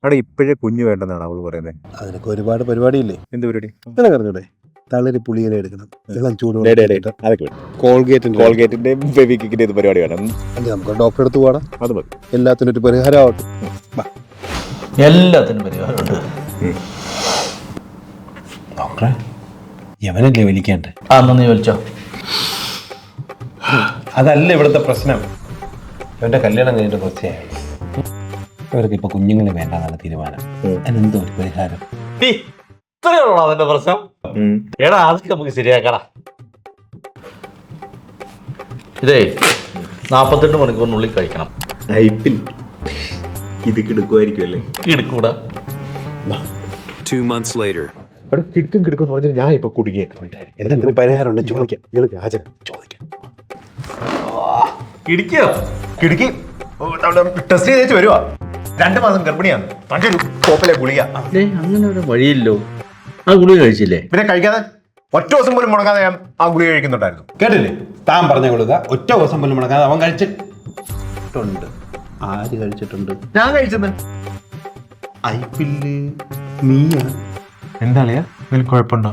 അവിടെ ഇപ്പോഴേ കുഞ്ഞു വേണ്ടെന്നാണ് അവള് പറയുന്നത്. അതിനൊക്കെ ഒരുപാട് പരിപാടിയില്ലേ. എന്ത് പരിപാടി? നിനക്ക് അറിഞ്ഞൂടെ, തളിര് പുളിയില എടുക്കണം, ഇളം ചൂട് അതൊക്കെ കോൾഗേറ്റിന്റെ ഫെവിക്വിക്കിന്റെ ഇത് പരിപാടി വേണം. നമുക്ക് ഡോക്ടറെ അടുത്ത് പോകണം. അത് മതി. എല്ലാത്തിനും ഒരു പരിഹാരമാവട്ടെ. എല്ലാത്തിനും പരിഹാരമുണ്ട്. ഡോക്ടറെ യവനല്ലേ വലിക്കാണ്ട്? നീ വലിച്ചോ. അതല്ല ഇവിടുത്തെ പ്രശ്നം. ഇവന്റെ കല്യാണം കഴിഞ്ഞിട്ട് കുറച്ചായി. ഇവർക്ക് ഇപ്പൊ കുഞ്ഞുങ്ങളെ വേണ്ടെന്നാണ് തീരുമാനം. അതിനെന്തോ ഒരു പരിഹാരം. ഇത്രയുള്ളൂ അതിന്റെ പ്രശ്നം. എടാ അതൊക്കെ നമുക്ക് ശരിയാക്കടാ. ഇതേ 48 മണിക്കൂറിനുള്ളിൽ കഴിക്കണം. ഇത് കിടക്കുമായിരിക്കും അല്ലേ? കിടക്കൂടാ. 2 months later. കിടക്കും പറഞ്ഞാൽ ഞാൻ ഇപ്പൊ കുടുങ്ങിയേക്കും. എന്തെങ്കിലും പരിഹാരം ഉണ്ട് ചോദിക്കാം. ചോദിക്കാം. കിടക്കോ? കിടക്കി ടെസ്റ്റ് ചെയ്തേച്ച് വരുവാ. 2 മാസം ഗർഭിണിയാണ്. നല്ലൊരു കോപ്പിലെ ഗുളിക. അങ്ങനെ ഒരു വഴിയില്ലോ. ആ ഗുളിക കഴിച്ചില്ലേ? പിന്നെ കഴിക്കാതെ ഒറ്റ ദിവസം പോലും മുടങ്ങാതെ ഞാൻ ആ ഗുളിക കഴിക്കുന്നുണ്ടായിരുന്നു. കേട്ടില്ലേ താൻ പറഞ്ഞ കൊടുക്ക. ഒറ്റ ദിവസം പോലും മുടങ്ങാതെ അവൻ കഴിച്ചിട്ടുണ്ട്. ആര് കഴിച്ചിട്ടുണ്ട്? ഞാൻ കഴിച്ചത്. ഐപ്പില്ല് നീയാ. എന്താ നിനക്ക് കുഴപ്പമുണ്ടോ?